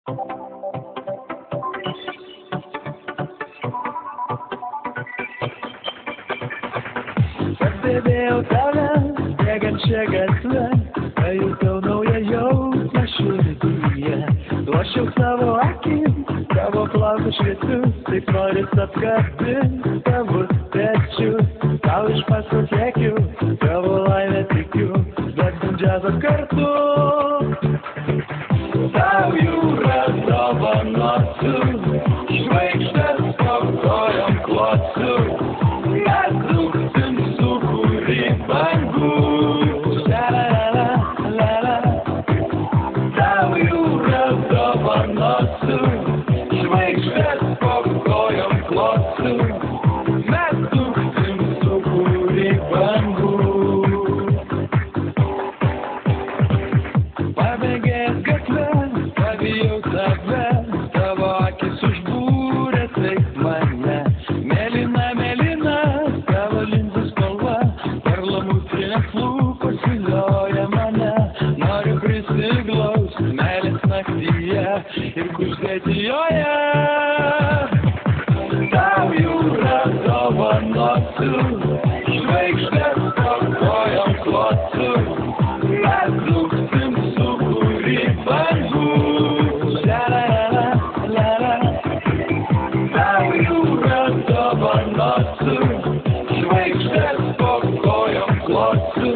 Pastebėjau tave, bėgančią gatvę, pajutau naują jausmą širdyje. Duošiau savo akim, tavo plaukus šviesius, taip noris apkabinti tavus pečius. Tau iš paskos siekiu, tavo laimę tikiu, slėpsim džiazą kartu. Tau jūra dovanosiu, žvaigždės po kojom klosiu. Mes dūksim sūkurį bangų. La-la-la-la-la. Tau jūra dovanosiu, žvaigždės po kojom klosiu. Mes dūksim sūkurį bangų. Pabėgęs gatvę, pabijau tave, tavo akis užbūrė taip mane. Mėlyna, mėlyna, tavo linzų spalva, perlamutrinės lūpos vilioja mane. Noriu prisiglaust meilės naktyje ir kuždėti joje. Tau jūra dovanosiu, žvaigždės po kojom klosiu. Mes dūksim sūkurį bangų. La-la-la-la-la. Tau jūra dovanosiu, žvaigždės po kojom klosiu.